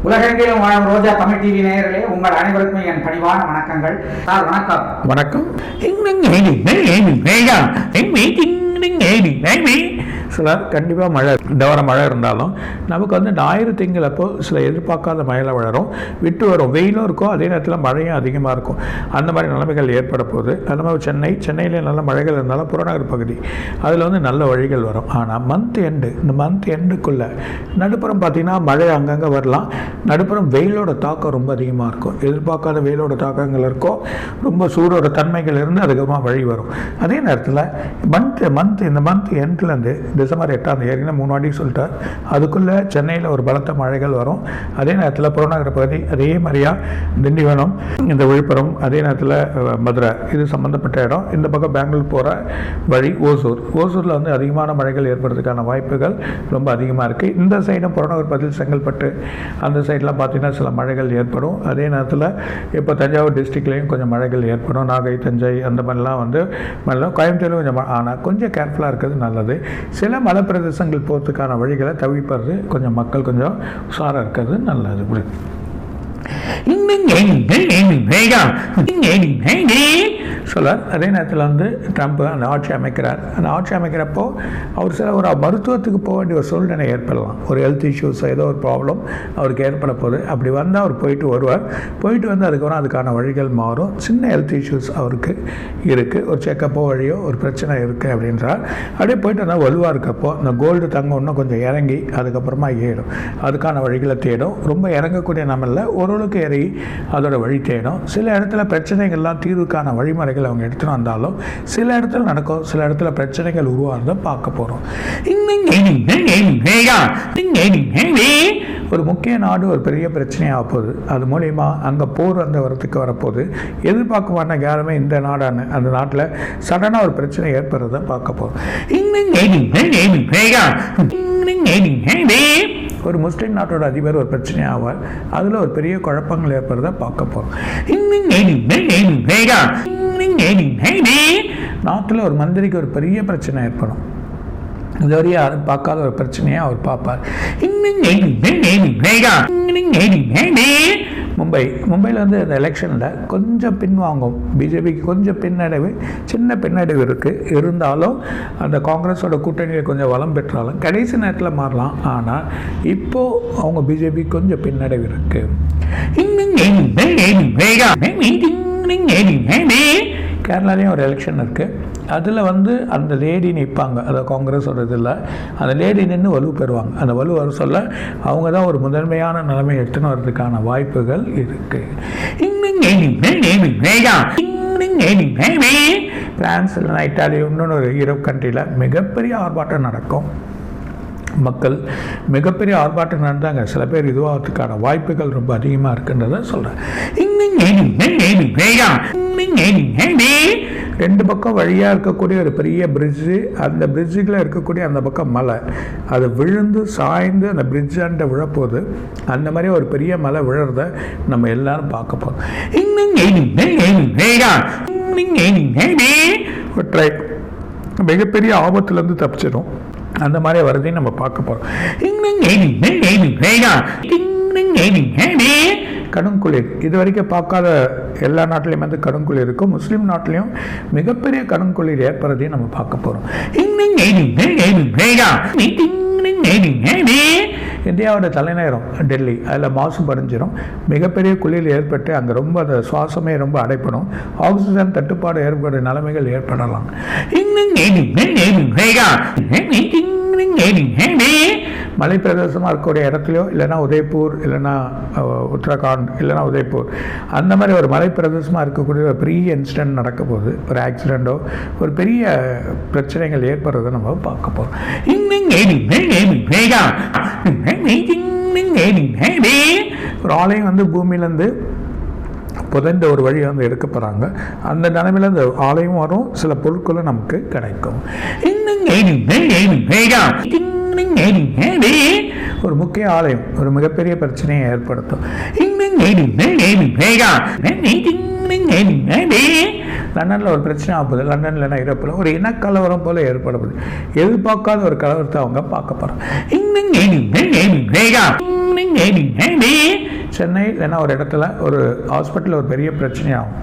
உலகெங்கிலும் வாழும் ரோஜா தமிழ் டிவி நேயர்களே, உங்கள் அனைவருக்கும் என் பணிவான வணக்கங்கள். சார் வணக்கம். வணக்கம். சிலர் கண்டிப்பாக மழை இந்த வாரம் மழை இருந்தாலும் நமக்கு வந்து ஞாயிறு திங்கள் அப்போ சில எதிர்பார்க்காத மழையில் வளரும், விட்டு வரும், வெயிலும் இருக்கும், அதே நேரத்தில் மழையும் அதிகமாக இருக்கும். அந்த மாதிரி நிலைமைகள் ஏற்பட போகுது. அந்த மாதிரி சென்னையிலே நல்ல மழைகள் இருந்தாலும் புறநகர் பகுதி அதில் வந்து நல்ல வழிகள் வரும். ஆனால் இந்த மந்த் எண்டுக்குள்ளே நடுப்புறம் பார்த்திங்கன்னா மழை அங்கங்கே வரலாம். நடுப்புறம் வெயிலோட தாக்கம் ரொம்ப அதிகமாக இருக்கும். எதிர்பார்க்காத வெயிலோட தாக்கங்கள் இருக்கும், ரொம்ப சூடோட தன்மைகள் இருந்து அதுக்கப்புறமா வழி வரும். அதே நேரத்தில் இந்த மந்த் எண்ட்லேருந்து டிசம்பர் 8ஆம் தேதி 3 வாட்டி சொல்லிட்டார், அதுக்குள்ளே சென்னையில் ஒரு பலத்த மழைகள் வரும். அதே நேரத்தில் புறநகர பகுதி, அதே மாதிரியா திண்டிவனம், இந்த விழுப்புரம், அதே நேரத்தில் மதுரை, இது சம்மந்தப்பட்ட இடம். இந்த பக்கம் பெங்களூர் போகிற வழி ஓசூரில் வந்து அதிகமான மழைகள் ஏற்படுறதுக்கான வாய்ப்புகள் ரொம்ப அதிகமாக இருக்குது. இந்த சைடும் புறநகர் பகுதியில் செங்கல்பட்டு அந்த சைடெலாம் பார்த்திங்கன்னா சில மழைகள் ஏற்படும். அதே நேரத்தில் இப்போ தஞ்சாவூர் டிஸ்ட்ரிக்ட்லேயும் கொஞ்சம் மழைகள் ஏற்படும். நாகை, தஞ்சை அந்த மாதிரிலாம் வந்து மழை, கோயம்புத்தூர்லையும் கொஞ்சம், ஆனால் கொஞ்சம் கேர்ஃபுல்லாக இருக்கிறது நல்லது. சில மலை பிரதேசங்கள் போகிறதுக்கான வழிகளை தவிர்ப்பது கொஞ்சம் மக்கள் கொஞ்சம் உஷாராக இருக்கிறது நல்லது. சொல்லார். அதே நேரத்தில் வந்து ட்ரம்ப் அந்த ஆட்சி அமைக்கிறார். அந்த ஆட்சி அமைக்கிறப்போ அவர் சில ஒரு மருத்துவத்துக்கு போக வேண்டிய ஒரு சூழ்நிலை ஏற்படலாம். ஒரு ஹெல்த் இஷ்யூஸ், ஏதோ ஒரு ப்ராப்ளம் அவருக்கு ஏற்பட போகுது. அப்படி வந்தால் அவர் போயிட்டு வருவார். போயிட்டு வந்து அதுக்கப்புறம் அதுக்கான வழிகள் மாறும். சின்ன ஹெல்த் இஷ்யூஸ் அவருக்கு இருக்குது, ஒரு செக்கப்போ வழியோ ஒரு பிரச்சனை இருக்குது அப்படின்றார். அப்படியே போயிட்டு வந்தால் வலுவாக இருக்கப்போ இந்த கோல்டு தங்கம் இன்னும் கொஞ்சம் இறங்கி அதுக்கப்புறமா ஏறும். அதுக்கான வழிகளை தேடும். ரொம்ப இறங்கக்கூடிய நம்மளில் ஓரளவுக்கு இறங்கி அதோட வழி தேடும். சில இடத்துல பிரச்சனைகள்லாம் தீர்வுக்கான வழிமுறைகள் அவங்க எடுத்துகிட்டு வந்தாலும் சில இடத்துல நடக்கும், சில இடத்துல பிரச்சனைகள் உருவாகிறத பார்க்க போகிறோம். ஒரு முக்கிய நாடு ஒரு பெரிய பிரச்சனையாக போகுது. அது மூலிமா அங்கே போர் அந்த வரத்துக்கு வரப்போகுது. எதிர்பார்க்க மாட்டாங்க யாருமே இந்த நாடான அந்த நாட்டில் சடனாக ஒரு பிரச்சனை ஏற்படுறத பார்க்க போகிறோம். ஒரு முஸ்லீம் நாட்டோட அதிபர் ஒரு பிரச்சனை ஆவார். அதில் ஒரு பெரிய குழப்பங்கள் ஏற்படுறத பார்க்க போகிறோம். நாட்டில் ஒரு மந்திரிக்கு ஒரு பெரிய பிரச்சனை ஏற்படும். இதுவரை யாரும் பார்க்காத ஒரு பிரச்சனையை அவர் பார்ப்பார். மும்பையில் வந்து இந்த எலெக்ஷனில் கொஞ்சம் பின்வாங்கும். பிஜேபிக்கு கொஞ்சம் சின்ன பின்னடைவு இருக்குது. இருந்தாலும் அந்த காங்கிரஸோட கூட்டணியில் கொஞ்சம் வளம் பெற்றாலும் கடைசி நேரத்தில் மாறலாம். ஆனால் இப்போது அவங்க பிஜேபி கொஞ்சம் பின்னடைவு இருக்குது. கேரளாலேயும் ஒரு எலெக்ஷன் இருக்குது. அதில் வந்து அந்த லேடி நிற்பாங்க. அதாவது காங்கிரஸோட இதில் அந்த லேடி நின்று வலு பெறுவாங்க. அந்த வலு வர சொல்ல அவங்க தான் ஒரு முதன்மையான நிலைமை எடுத்துன்னு வர்றதுக்கான வாய்ப்புகள் இருக்குது. பிரான்ஸ் இல்லைனா இட்டாலி, இன்னொன்று ஒரு யூரோப் கண்ட்ரியில் மிகப்பெரிய ஆர்ப்பாட்டம் நடக்கும். மக்கள் மிகப்பெரிய ஆர்ப்பாட்டம் நடந்தாங்க. சில பேர் இதுவாகிறதுக்கான வாய்ப்புகள் ரொம்ப அதிகமாக இருக்குன்றத சொல்கிறேன். 2 பக்கம் வழியாக இருக்கக்கூடிய ஒரு பெரிய பிரிட்ஜு, அந்த பிரிட்ஜுக்குள்ள இருக்கக்கூடிய அந்த பக்கம் மலை, அது விழுந்து சாய்ந்து அந்த பிரிட்ஜாண்ட விழப்போகுது. அந்த மாதிரி ஒரு பெரிய மலை விழுறத நம்ம எல்லாரும் பார்க்க போகிறோம். மிகப்பெரிய ஆபத்துலேருந்து தப்பிச்சிடும். அந்த மாதிரி வரதையும் நம்ம பார்க்க போகிறோம். கடுங்குளிர் இது வரைக்கும் பார்க்காத, எல்லா நாட்டிலையும் வந்து கடுங்குளிர் இருக்கும். முஸ்லீம் நாட்டிலையும் மிகப்பெரிய கடுங்குளிர் ஏற்படுறதையும் நம்ம பார்க்க போகிறோம். இந்தியாவோட தலைநகரம் டெல்லி, அதில் மாசு படிஞ்சிடும். மிகப்பெரிய குளிர் ஏற்பட்டு அங்கே ரொம்ப அந்த சுவாசமே ரொம்ப அடைப்படும். ஆக்சிஜன் தட்டுப்பாடு ஏற்படும் நிலைமைகள் ஏற்படலாம். மலை பிரதேசமாக இருக்கக்கூடிய இடத்துலையோ இல்லைனா உதய்பூர் இல்லைனா உத்தரகாண்ட் இல்லைனா உதய்பூர் அந்த மாதிரி ஒரு மலை பிரதேசமாக இருக்கக்கூடிய ஒரு பெரிய இன்சிடென்ட் நடக்க போகுது. ஒரு ஆக்சிடெண்ட்டோ ஒரு பெரிய பிரச்சனைகள் ஏற்படுறதை நம்ம பார்க்க போகிறோம். ஒரு ஆலயம் வந்து பூமியிலேருந்து புதைந்த ஒரு வழி வந்து எடுக்க போகிறாங்க. அந்த நிலைமையில் அந்த ஆலயம் வரும், சில பொருட்களும் நமக்கு கிடைக்கும். ஒரு முக்கிய ஆலயம் ஒரு மிகப்பெரிய பிரச்சனையை ஏற்படுத்தும். லண்டனில் ஒரு பிரச்சனை ஆகுது. லண்டனில் ஐரோப்பில் ஒரு இனக்கலவரம் போல ஏற்படுது. எதிர்பார்க்காத ஒரு கலவரத்தை அவங்க பார்க்க போகிறாங்க. சென்னை இல்லைன்னா ஒரு இடத்துல ஒரு ஹாஸ்பிட்டலில் ஒரு பெரிய பிரச்சனையாகும்.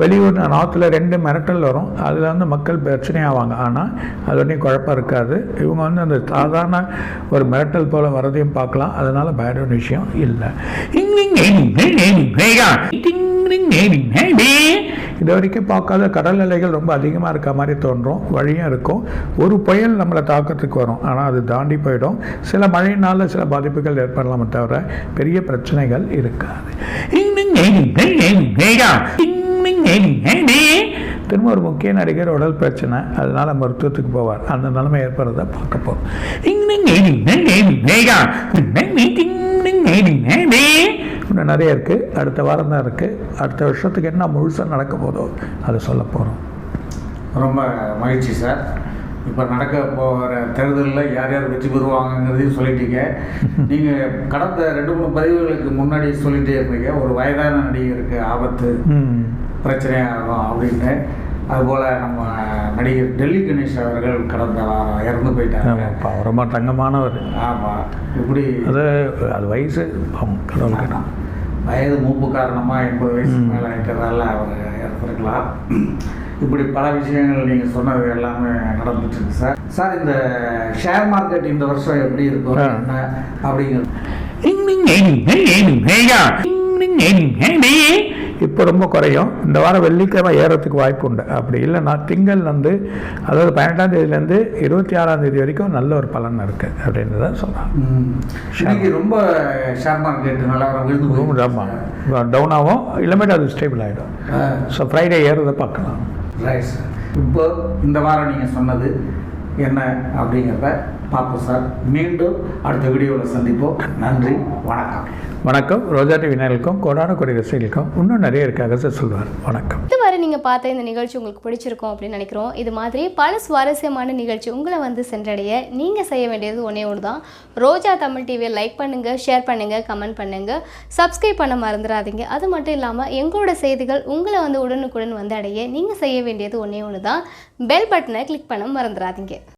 வெளியூர் நாற்றுல 2 மிரட்டல் வரும். அதில் வந்து மக்கள் பிரச்சனையாவாங்க. ஆனால் அது ஒன்றும் குழப்பம் இருக்காது. இவங்க வந்து அந்த சாதாரண ஒரு மிரட்டல் போல் வரதையும் பார்க்கலாம். அதனால் பயப்பட விஷயம் இல்லை. இது வரைக்கும் பார்க்காத கடல் அலைகள் ரொம்ப அதிகமாக இருக்க மாதிரி தோன்றும். வழியும் இருக்கும். ஒரு புயல் நம்மளை தாக்கத்துக்கு வரும். ஆனால் அது தாண்டி போயிடும். சில மழையினால் சில பாதிப்புகள் ஏற்படலாமே தவிர பெரிய பிரச்சனைகள் இருக்காது. திரும்ப ஒரு முக்கிய நடிகர் உடல் பிரச்சனை, அதனால மருத்துவத்துக்கு போவார். அந்த நிலைமை ஏற்படுறத பார்க்க போகிறோம். இன்னும் நிறைய இருக்குது. அடுத்த வாரம் தான் இருக்குது. அடுத்த வருஷத்துக்கு என்ன முழுசாக நடக்க போதோ அதை சொல்ல போகிறோம். ரொம்ப மகிழ்ச்சி சார். இப்போ நடக்க போகிற தேர்தலில் யார் யார் வெற்றி பெறுவாங்கங்கிறதையும் சொல்லிட்டீங்க. நீங்கள் கடந்த 2-3 பதிவுகளுக்கு முன்னாடி சொல்லிகிட்டே இருந்தீங்க, ஒரு வயதான நடிகருக்கு ஆபத்து பிரச்சனையாகும் அப்படின்னு. அதுபோல் நம்ம நடிகர் டெல்லி கணேஷ் அவர்கள் கடந்த வாரம் இறந்து போயிட்டாங்க. ரொம்ப தங்கமானவர். ஆமாம். இப்படி அது வயசு கடவுளுக்கு வயது மூப்பு காரணமாக 80 வயசு மேலே இருக்கிறதால அவர் இறந்துருக்கலாம். இப்படி பல விஷயங்கள் நீங்கள் சொன்னது எல்லாமே நடந்துட்டுருக்கு சார். சார், இந்த ஷேர் மார்க்கெட் இந்த வருஷம் எப்படி இருக்கும் என்ன அப்படிங்கிறது இப்போ ரொம்ப குறையும். இந்த வாரம் வெள்ளிக்கிழமை ஏறத்துக்கு வாய்ப்பு உண்டு. அப்படி இல்லைன்னா திங்கள் வந்து, அதாவது 18ஆம் தேதியிலேருந்து 26ஆம் தேதி வரைக்கும் நல்ல ஒரு பலன் இருக்குது அப்படின்னு தான் சொல்கிறாங்க. இன்னைக்கு ரொம்ப ஷேர் மார்க்கெட் நல்லா விழுந்து டவுன் ஆகும். இல்லைமேட்டு அது ஸ்டேபிள் ஆகிடும். ஸோ ஃப்ரைடே ஏறதை பார்க்கலாம். Right sir. இப்போ இந்த வாரம் நீங்கள் சொன்னது என்ன அப்படிங்கிறத பார்ப்போம் சார். மீண்டும் அடுத்த வீடியோவில் சந்திப்போம். நன்றி, வணக்கம். வணக்கம். ரோஜா டிவி நேயர்களுக்கும் கோடான கோடி ரசிகர்களுக்கும் இன்னும் நிறைய இருக்காக சார் சொல்லுவார். வணக்கம். இதுவரை நீங்கள் பார்த்த இந்த நிகழ்ச்சி உங்களுக்கு பிடிச்சிருக்கும் அப்படின்னு நினைக்கிறோம். இது மாதிரி பல சுவாரஸ்யமான நிகழ்ச்சி உங்களை வந்து சென்றடைய நீங்கள் செய்ய வேண்டியது ஒன்றே ஒன்று தான். ரோஜா தமிழ் டிவியை லைக் பண்ணுங்கள், ஷேர் பண்ணுங்கள், கமெண்ட் பண்ணுங்கள், சப்ஸ்கிரைப் பண்ண மறந்துடாதீங்க. அது மட்டும் இல்லாமல் எங்களோட செய்திகள் உங்களை வந்து உடனுக்குடன் வந்து அடைய நீங்கள் செய்ய வேண்டியது ஒன்றே ஒன்று தான். பெல் பட்டனை கிளிக் பண்ண மறந்துடாதீங்க.